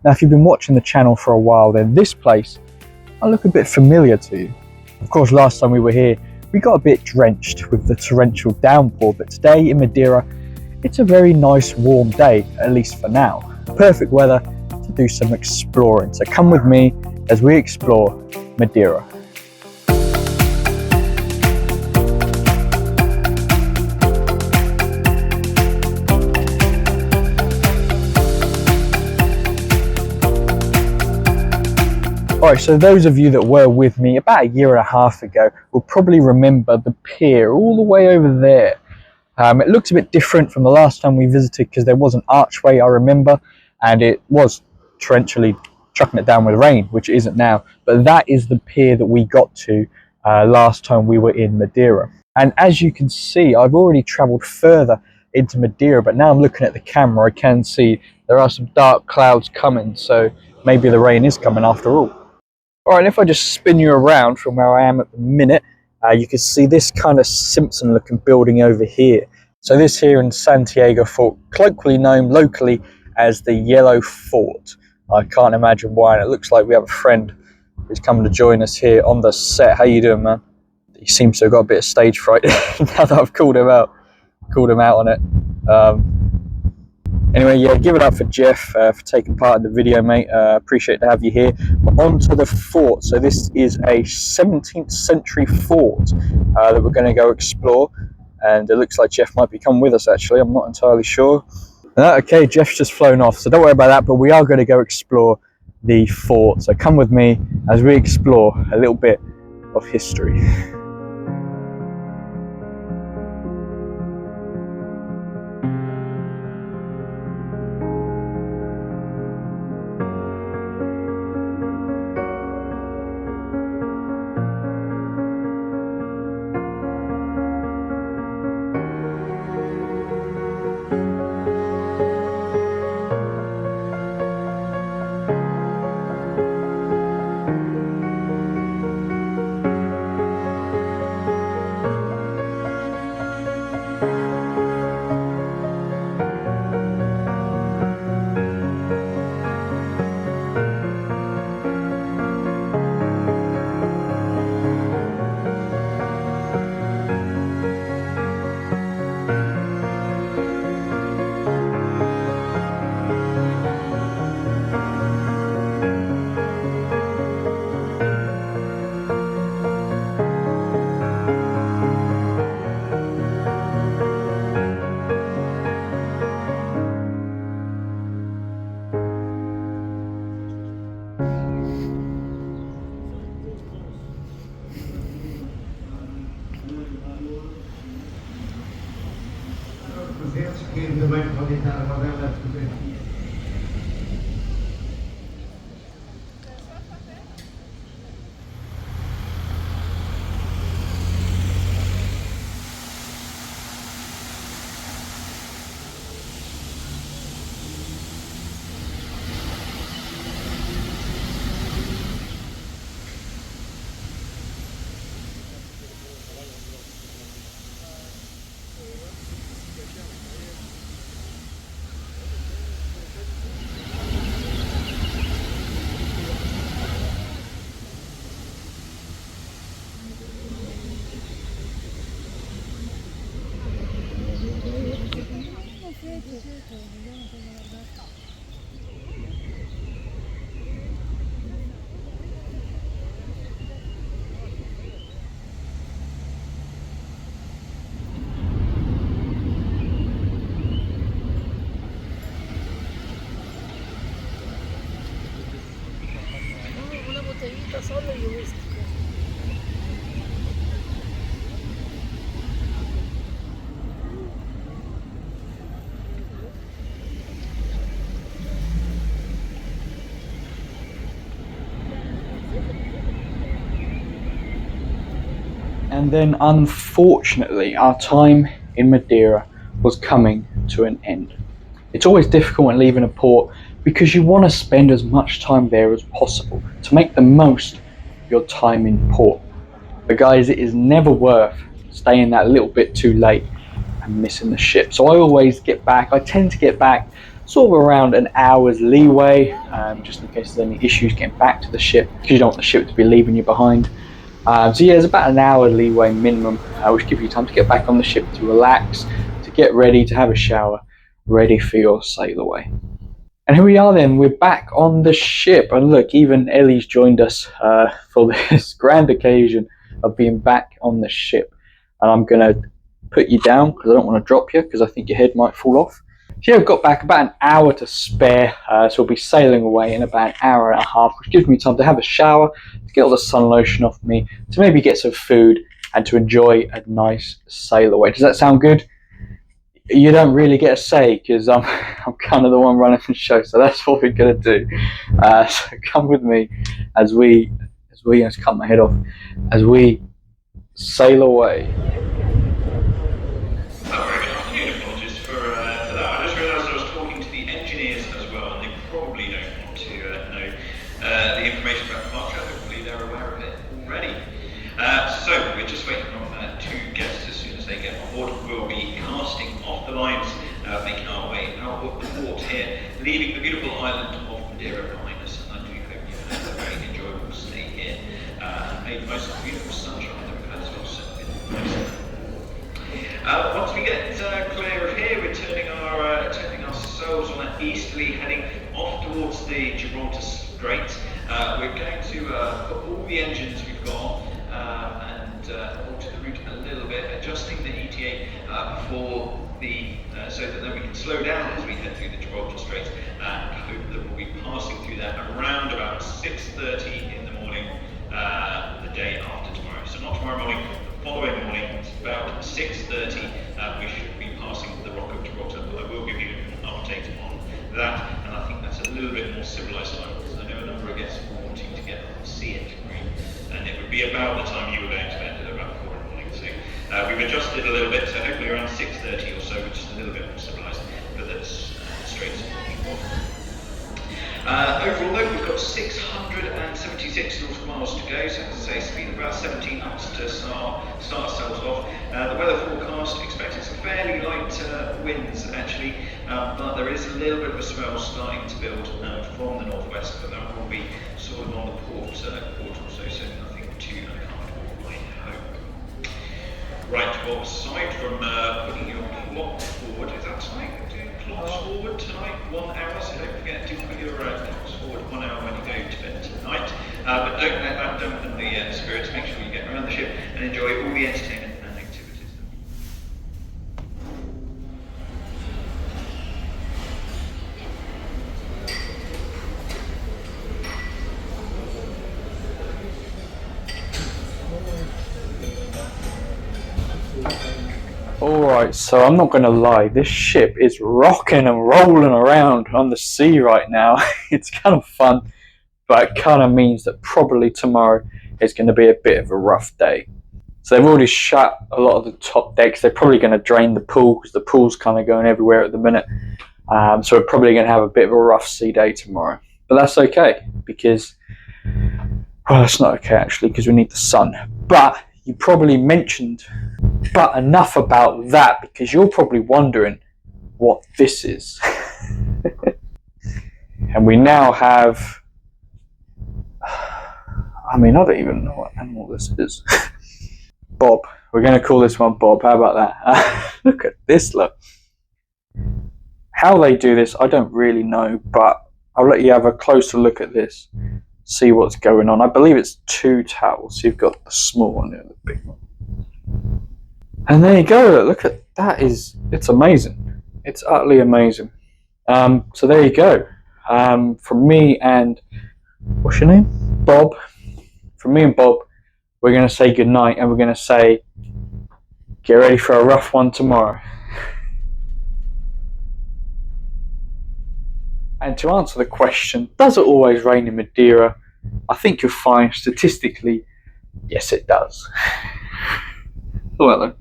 Now, if you've been watching the channel for a while, then this place might look a bit familiar to you. Of course, last time we were here, we got a bit drenched with the torrential downpour, but today in Madeira, it's a very nice warm day, at least for now. Perfect weather to do some exploring. So come with me as we explore Madeira. Alright, so those of you that were with me about a year and a half ago will probably remember the pier all the way over there. It looks a bit different from the last time we visited because there was an archway, I remember, and it was torrentially chucking it down with rain, which it isn't now. But that is the pier that we got to last time we were in Madeira. And as you can see, I've already travelled further into Madeira, but now I'm looking at the camera, I can see there are some dark clouds coming, so maybe the rain is coming after all. Alright, and if I just spin you around from where I am at the minute, you can see this kind of Simpson looking building over here. So this here in Santiago Fort, colloquially known locally as the Yellow Fort. I can't imagine why, and it looks like we have a friend who's coming to join us here on the set. How you doing, man? He seems to have got a bit of stage fright now that I've called him out on it. Anyway, yeah, give it up for Jeff for taking part in the video, mate. Appreciate to have you here. But on to the fort. So this is a 17th century fort that we're going to go explore. And it looks like Jeff might be coming with us, actually. I'm not entirely sure. Okay, Jeff's just flown off, so don't worry about that. But we are going to go explore the fort. So come with me as we explore a little bit of history. And then unfortunately our time in Madeira was coming to an end. It's always difficult when leaving a port because you want to spend as much time there as possible to make the most of your time in port. But guys, it is never worth staying that little bit too late and missing the ship. So I always get back, I tend to get back sort of around an hour's leeway, just in case there's any issues getting back to the ship, because you don't want the ship to be leaving you behind. So yeah, there's about an hour leeway minimum, which gives you time to get back on the ship, to relax, to get ready, to have a shower, ready for your sail away. And here we are then, we're back on the ship, and look, even Ellie's joined us for this grand occasion of being back on the ship. And I'm going to put you down because I don't want to drop you, because I think your head might fall off. So yeah, we've got back about an hour to spare, so we'll be sailing away in about an hour and a half, which gives me time to have a shower, to get all the sun lotion off me, to maybe get some food, and to enjoy a nice sail away. Does that sound good? You don't really get a say, because I'm kind of the one running the show, so that's what we're going to do. So come with me as we just cut my head off, as we sail away. Apologies for that. I just realised I was talking to the engineers as well, and they probably don't want to know the information about the departure. Hopefully they're aware of it already. So we're just waiting on two guests. As soon as they get on board, we'll be casting off the lines, making our way out of the port here, leaving the beautiful island of Madeira behind us. And I do hope you had a very enjoyable stay here and made the most of the beautiful sunshine that we've had as well. So once we get clear of here, we're turning ourselves on an easterly, heading off towards the Gibraltar Strait. We're going to put all the engines we've got and alter the route a little bit, adjusting the ETA for the so that then we can slow down as we head through the Gibraltar Strait, and hope that we'll be passing through that around about 6:30 in the morning the day after tomorrow. So not tomorrow morning, the following morning, it's about 6:30. We should be passing the Rock of Gibraltar, but I will give you an update on that, and I think that's a little bit more civilised time, because I know a number of guests are wanting to get on the sea entry, and it would be about the time you were going to bed at about 4 in the morning. So we've adjusted a little bit, so hopefully around 6:30 or so, which is a little bit more civilised, but that's straight to overall though, we've got 676 nautical miles to go, so as I say, speed about 17 knots to start ourselves off. The weather forecast expecting some fairly light winds actually, but there is a little bit of a swell starting to build from the northwest, but that will be sort of on the port also, so nothing too uncomfortable, I hope. Right, well, aside from putting your clock forward, is that tonight? Doing clocks forward tonight, 1 hour, so don't forget to put your clocks forward 1 hour when you go to bed tonight. But don't let that dampen the spirits. Make sure you get around the ship and enjoy all the entertainment and activities. Alright, so I'm not going to lie, this ship is rocking and rolling around on the sea right now. It's kind of fun, but it kind of means that probably tomorrow is going to be a bit of a rough day. So they've already shut a lot of the top decks. They're probably going to drain the pool, because the pool's kind of going everywhere at the minute. So we're probably going to have a bit of a rough sea day tomorrow. But that's okay, because, well, that's not okay actually, because we need the sun. But you probably mentioned, but enough about that, because you're probably wondering what this is. And we now have, I mean, I don't even know what animal this is. Bob. We're going to call this one Bob. How about that? Look at this, look. How they do this, I don't really know, but I'll let you have a closer look at this. See what's going on. I believe it's 2 towels. You've got the small one and the big one. And there you go. Look at that. It's amazing. It's utterly amazing. So there you go. From me and, what's your name? Bob. From me and Bob, we're going to say goodnight, and we're going to say, get ready for a rough one tomorrow. And to answer the question, does it always rain in Madeira? I think you'll find statistically, yes it does. Well then.